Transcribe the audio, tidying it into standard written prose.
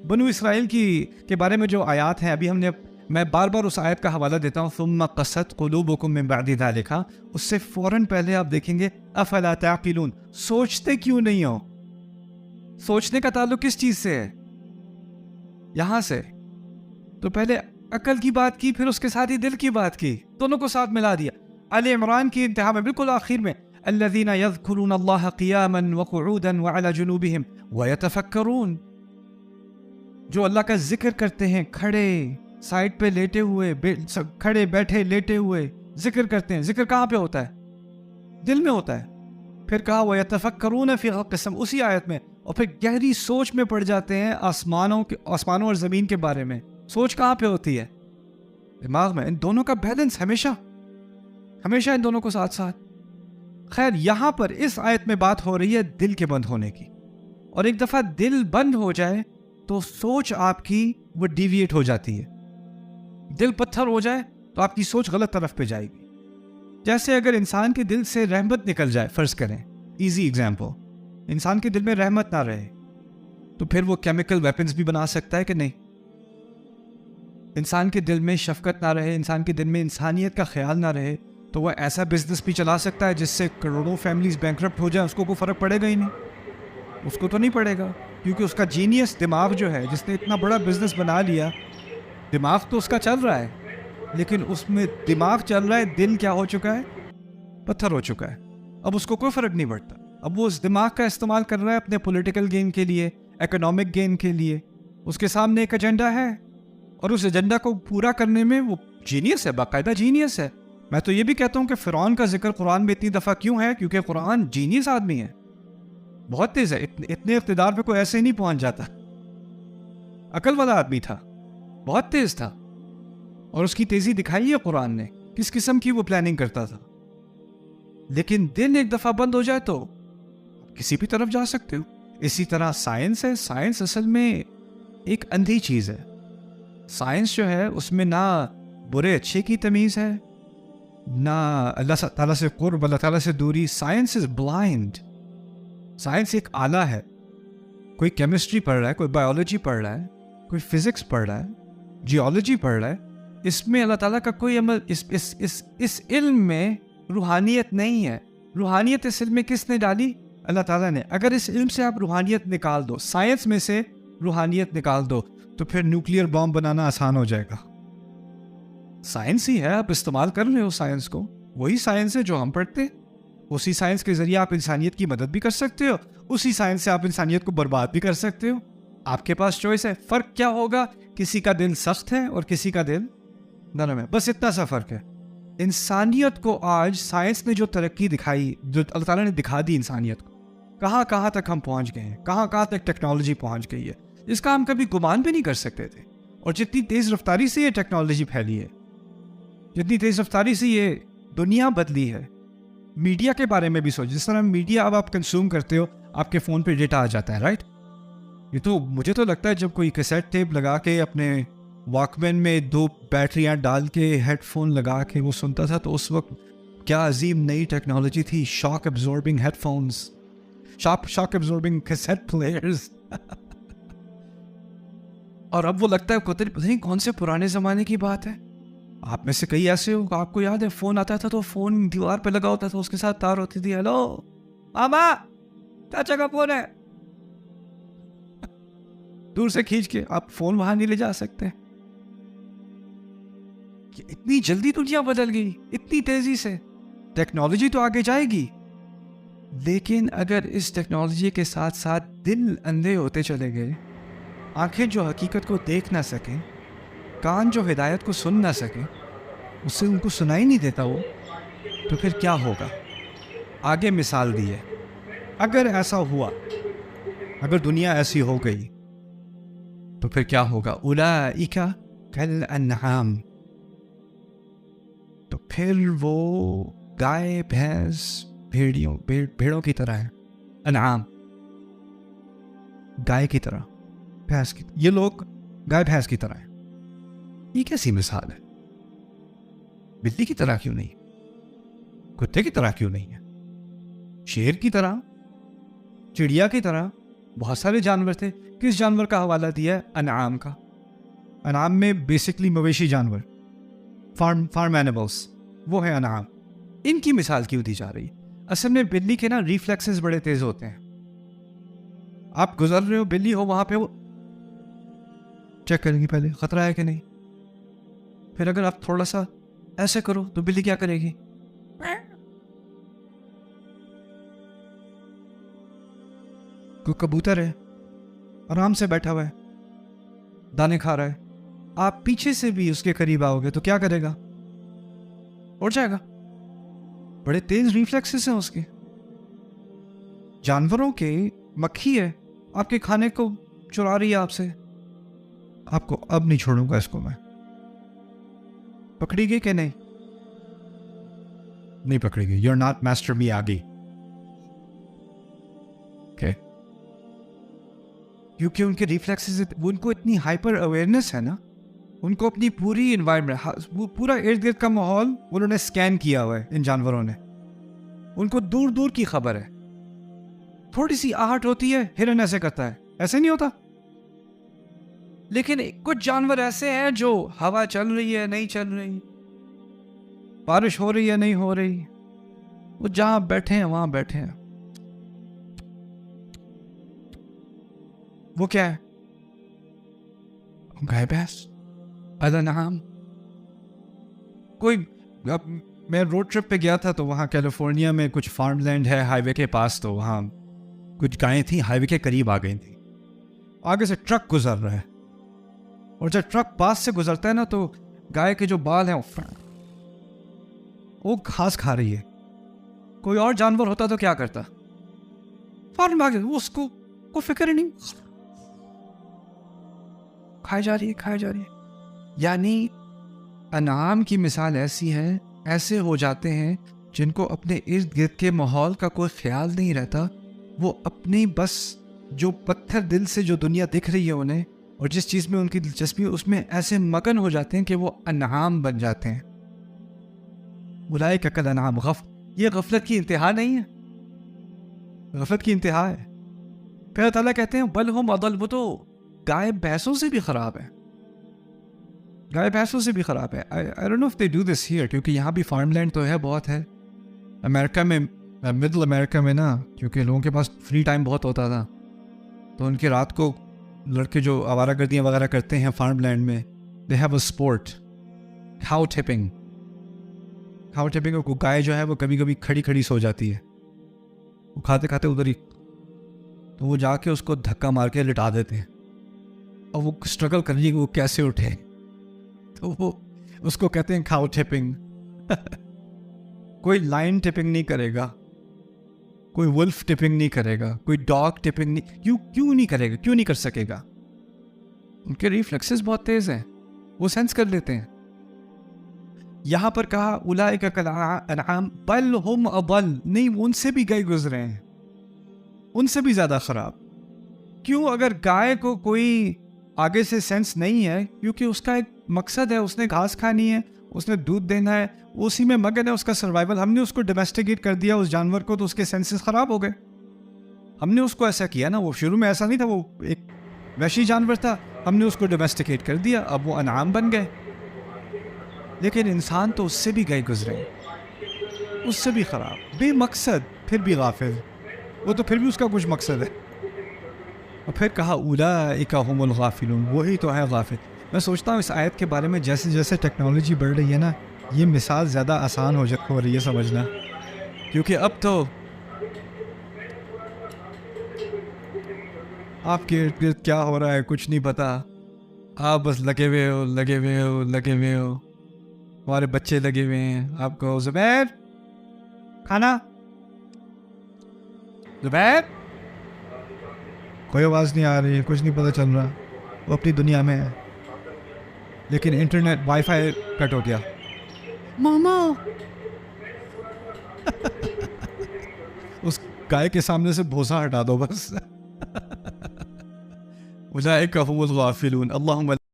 بنو اسرائیل کے بارے میں جو آیات ہیں ابھی میں بار بار اس آیت کا حوالہ دیتا ہوں، ثم قست قلوبکم من بعد ذلک، اس سے فوراً پہلے آپ دیکھیں گے افلا تعقلون، سوچتے کیوں نہیں ہو؟ سوچنے کا تعلق کس چیز سے ہے؟ یہاں سے. تو پہلے عقل کی بات کی، پھر اس کے ساتھ ہی دل کی بات کی، دونوں کو ساتھ ملا دیا. آل عمران کی انتہا میں بالکل آخر میں الذین یذکرون اللہ قیاما وقعودا وعلی جنوبہم ویتفکرون، جو اللہ کا ذکر کرتے ہیں کھڑے، سائڈ پہ لیٹے ہوئے، کھڑے بیٹھے لیٹے ہوئے ذکر کرتے ہیں. ذکر کہاں پہ ہوتا ہے؟ دل میں ہوتا ہے. پھر کہا وَيَتَفَكَّرُونَ فِي خَلْقِ السَّمَاوَاتِ اسی آیت میں، اور پھر گہری سوچ میں پڑ جاتے ہیں آسمانوں اور زمین کے بارے میں. سوچ کہاں پہ ہوتی ہے؟ دماغ میں. ان دونوں کا بیلنس ہمیشہ ان دونوں کو ساتھ ساتھ. خیر، یہاں پر اس آیت میں بات ہو رہی ہے دل کے بند ہونے کی، اور ایک دفعہ دل بند ہو جائے تو سوچ آپ کی وہ ڈیویٹ ہو جاتی ہے. دل پتھر ہو جائے تو آپ کی سوچ غلط طرف پہ جائے گی. جیسے اگر انسان کے دل سے رحمت نکل جائے، فرض کریں، ایزی ایگزامپل، انسان کے دل میں رحمت نہ رہے تو پھر وہ کیمیکل ویپنز بھی بنا سکتا ہے کہ نہیں؟ انسان کے دل میں شفقت نہ رہے، انسان کے دل میں انسانیت کا خیال نہ رہے تو وہ ایسا بزنس بھی چلا سکتا ہے جس سے کروڑوں فیملیز بینکرپٹ ہو جائیں، اس کو کوئی فرق پڑے گا ہی نہیں. اس کو تو نہیں پڑے گا، کیونکہ اس کا جینیس دماغ جو ہے، جس نے اتنا بڑا بزنس بنا لیا، دماغ تو اس کا چل رہا ہے، لیکن اس میں دماغ چل رہا ہے، دل کیا ہو چکا ہے؟ پتھر ہو چکا ہے. اب اس کو کوئی فرق نہیں پڑتا. اب وہ اس دماغ کا استعمال کر رہا ہے اپنے پولیٹیکل گین کے لیے، اکنامک گین کے لیے. اس کے سامنے ایک ایجنڈا ہے، اور اس ایجنڈا کو پورا کرنے میں وہ جینیس ہے، باقاعدہ جینیس ہے. میں تو یہ بھی کہتا ہوں کہ فرعون کا ذکر قرآن میں اتنی دفعہ کیوں ہے؟ کیونکہ قرآن جینیس آدمی ہے، بہت تیز ہے. اتنے اقتدار پہ کوئی ایسے ہی نہیں پہنچ جاتا. عقل والا آدمی تھا، بہت تیز تھا، اور اس کی تیزی دکھائی ہے قرآن نے، کس قسم کی وہ پلاننگ کرتا تھا. لیکن دل ایک دفعہ بند ہو جائے تو کسی بھی طرف جا سکتے ہو. اسی طرح سائنس ہے. سائنس اصل میں ایک اندھی چیز ہے. سائنس جو ہے اس میں نہ برے اچھے کی تمیز ہے، نہ اللہ تعالیٰ سے قرب، اللہ تعالیٰ سے دوری. Science is blind. سائنس ایک آلہ ہے. کوئی کیمسٹری پڑھ رہا ہے، کوئی بایولوجی پڑھ رہا ہے، کوئی فزکس پڑھ رہا ہے، جیولوجی پڑھ رہا ہے، اس میں اللہ تعالیٰ کا کوئی عمل، اس علم میں روحانیت نہیں ہے. روحانیت اس علم میں کس نے ڈالی؟ اللہ تعالیٰ نے. اگر اس علم سے آپ روحانیت نکال دو، سائنس میں سے روحانیت نکال دو، تو پھر نیوکلیئر بام بنانا آسان ہو جائے گا. سائنس ہی ہے، آپ استعمال کر رہے ہو سائنس کو. وہی سائنس ہے جو ہم پڑھتے ہیں. اسی سائنس کے ذریعے آپ انسانیت کی مدد بھی کر سکتے ہو، اسی سائنس سے آپ انسانیت کو برباد بھی کر سکتے ہو. آپ کے پاس چوائس ہے. فرق کیا ہوگا؟ کسی کا دل سخت ہے اور کسی کا دل نرم ہے، بس اتنا سا فرق ہے. انسانیت کو آج سائنس نے جو ترقی دکھائی، جو اللہ تعالیٰ نے دکھا دی انسانیت کو، کہاں کہاں تک ہم پہنچ گئے ہیں، کہاں کہاں تک ٹیکنالوجی پہنچ گئی ہے، اس کا ہم کبھی گمان بھی نہیں کر سکتے تھے. اور جتنی تیز رفتاری سے یہ ٹیکنالوجی پھیلی ہے، جتنی تیز رفتاری سے یہ دنیا بدلی ہے. میڈیا کے بارے میں بھی سوچ، جس طرح میڈیا اب آپ کنزیوم کرتے ہو، آپ کے فون پہ ڈیٹا آ جاتا ہے، رائٹ؟ یہ تو مجھے تو لگتا ہے جب کوئی کیسیٹ ٹیپ لگا کے اپنے واک مین میں 2 بیٹریاں ڈال کے ہیڈ فون لگا کے وہ سنتا تھا، تو اس وقت کیا عظیم نئی ٹیکنالوجی تھی. شاک ابزاربنگ ہیڈ فونز، شاک ابزاربنگ کیسیٹ پلیئرز. اور اب وہ لگتا ہے پتہ نہیں کون سے پرانے زمانے کی بات ہے. آپ میں سے کئی ایسے ہو کہ آپ کو یاد ہے فون آتا تھا تو فون دیوار پہ لگا ہوتا تھا، اس کے ساتھ تار ہوتی تھی. ہیلو ماما، چاچا کا فون ہے. دور سے کھینچ کے آپ فون وہاں نہیں لے جا سکتے. اتنی جلدی دنیا بدل گئی، اتنی تیزی سے. ٹیکنالوجی تو آگے جائے گی، لیکن اگر اس ٹیکنالوجی کے ساتھ ساتھ دل اندھے ہوتے چلے گئے، آنکھیں جو حقیقت کو دیکھ نہ سکیں، کان جو ہدایت کو سن نہ سکیں، اس سے ان کو سنائی نہیں دیتا وہ، تو پھر کیا ہوگا؟ آگے مثال دی ہے. اگر ایسا ہوا، اگر دنیا ایسی ہو گئی تو پھر کیا ہوگا؟ اولئک کالانعام، تو پھر وہ گائے، بھینس، بھیڑوں کی طرح ہے. انعام گائے کی طرح، بھینس کی. یہ لوگ گائے بھینس کی طرح ہیں. یہ کیسی مثال ہے؟ بلی کی طرح کیوں نہیں؟ کتے کی طرح کیوں نہیں ہے؟ شیر کی طرح، چڑیا کی طرح، بہت سارے جانور تھے. کس جانور کا حوالہ دیا ہے؟ انعام کا. انعام میں بیسکلی مویشی جانور, فارم اینیملس, وہ ہے انعام. ان کی مثال کیوں دی جا رہی ہے؟ اصل میں بلی کے نا ریفلیکسز بڑے تیز ہوتے ہیں. آپ گزر رہے ہو, بلی ہو وہاں پہ, وہ چیک کریں گی پہلے خطرہ ہے کہ نہیں. پھر اگر آپ تھوڑا سا ایسے کرو تو بلی کیا کرے گی؟ کوئی کبوتر ہے آرام سے بیٹھا ہوا ہے, دانے کھا رہا ہے, آپ پیچھے سے بھی اس کے قریب آؤ گے تو کیا کرے گا؟ اڑ جائے گا. بڑے تیز ریفلیکسز ہیں اس کے. جانوروں کے مکھی ہے, آپ کے کھانے کو چرا رہی ہے آپ سے, آپ کو اب نہیں چھوڑوں گا اس کو میں. پکڑی گئی کہ نہیں؟ نہیں پکڑی گئی. یو آر ناٹ ماسٹر می آگی. کیونکہ ان کے ریفلیکسز, ان کو اتنی ہائپر اویئرنیس ہے نا, ان کو اپنی پوری انوائرمنٹ, پورا ارد گرد کا ماحول انہوں نے اسکین کیا ہوا ہے. ان جانوروں نے, ان کو دور دور کی خبر ہے. تھوڑی سی آہٹ ہوتی ہے, ہرن ایسے کرتا ہے, ایسے نہیں ہوتا. لیکن کچھ جانور ایسے ہیں جو ہوا چل رہی ہے نہیں چل رہی, بارش ہو رہی ہے نہیں ہو رہی, وہ جہاں بیٹھے ہیں وہاں بیٹھے ہیں. وہ کیا ہے؟ گائے بھینس, الانعام. کوئی, میں روڈ ٹرپ پہ گیا تھا تو وہاں کیلیفورنیا میں کچھ فارم لینڈ ہے ہائی وے کے پاس, تو وہاں کچھ گائیں تھیں ہائی وے کے قریب آ گئی تھیں. آگے سے ٹرک گزر رہا ہے, اور جب ٹرک پاس سے گزرتا ہے نا تو گائے کے جو بال ہیں وہ گھاس کھا رہی ہے. کوئی اور جانور ہوتا تو کیا کرتا؟ فوراً بھاگ, وہ اس کو کوئی فکر ہی نہیں, کھائی جا رہی ہے کھائی جا رہی ہے. یعنی انعام کی مثال ایسی ہے, ایسے ہو جاتے ہیں جن کو اپنے ارد گرد کے ماحول کا کوئی خیال نہیں رہتا. وہ اپنی بس جو پتھر دل سے جو دنیا دکھ رہی ہے انہیں, اور جس چیز میں ان کی دلچسپی, اس میں ایسے مگن ہو جاتے ہیں کہ وہ انعام بن جاتے ہیں. اولئک کالانعام, یہ غفلت کی انتہا نہیں ہے, غفلت کی انتہا ہے. پھر اللہ تعالیٰ کہتے ہیں بل ہم اضل, وہ تو گائے بھینسوں سے بھی خراب ہے, گائے بھینسوں سے بھی خراب ہے. I don't know if they do this here, کیونکہ یہاں بھی فارم لینڈ تو ہے, بہت ہے. امریکہ میں, مڈل امریکہ میں نا, کیونکہ لوگوں کے پاس فری ٹائم بہت ہوتا تھا, تو ان کے رات کو لڑکے جو آوارہ گردیاں وغیرہ کرتے ہیں فارم لینڈ میں, they have a sport, cow tipping. cow tipping کو گائے جو ہے وہ کبھی کبھی کھڑی کھڑی سو جاتی ہے, وہ کھاتے کھاتے ادھر ہی, تو وہ جا کے اس کو دھکا مار کے لٹا دیتے ہیں, اور وہ اسٹرگل کر رہی ہے کہ وہ کیسے اٹھے, تو وہ اس کو کہتے ہیں cow tipping. کوئی لائن ٹپنگ نہیں کرے گا, کوئی ولف ٹپنگ نہیں کرے گا, کوئی ڈاگ ٹپنگ نہیں, کیوں نہیں کرے گا, کیوں نہیں کر سکے گا؟ ان کے ریفلیکسز بہت تیز ہیں, وہ سینس کر لیتے ہیں. یہاں پر کہا اولئک کالانعام بل ہم اضل, نہیں, ان سے بھی گئے گزرے ہیں, ان سے بھی زیادہ خراب. کیوں؟ اگر گائے کو کوئی آگے سے سینس نہیں ہے, کیونکہ اس کا ایک مقصد ہے, اس نے گھاس کھانی ہے, اس نے دودھ دینا ہے, اسی میں مگن ہے اس کا سروائیول. ہم نے اس کو ڈومیسٹیکیٹ کر دیا اس جانور کو, تو اس کے سینسز خراب ہو گئے. ہم نے اس کو ایسا کیا نا, وہ شروع میں ایسا نہیں تھا, وہ ایک وحشی جانور تھا, ہم نے اس کو ڈومیسٹیکیٹ کر دیا, اب وہ انعام بن گئے. لیکن انسان تو اس سے بھی گئے گزرے, اس سے بھی خراب, بے مقصد, پھر بھی غافل. وہ تو پھر بھی اس کا کچھ مقصد ہے. اور پھر کہا اولئک هم الغافلون, وہی تو ہے غافل. میں سوچتا ہوں اس آیت کے بارے میں, جیسے جیسے ٹیکنالوجی بڑھ رہی ہے نا, یہ مثال زیادہ آسان ہو رہی ہے سمجھنا, کیونکہ اب تو آپ کے ارد گرد کیا ہو رہا ہے کچھ نہیں پتا, آپ بس لگے ہوئے ہو لگے ہوئے ہو لگے ہوئے ہو, ہمارے بچے لگے ہوئے ہیں. آپ کو زبیر کھانا, زبیر, کوئی آواز نہیں آ رہی, کچھ نہیں پتہ چل رہا, وہ اپنی دنیا میں ہے. لیکن انٹرنیٹ وائی فائی کٹ ہو گیا, ماما. اس گائے کے سامنے سے بھوسا ہٹا دو بس. اولئک هم الغافلون. اللهم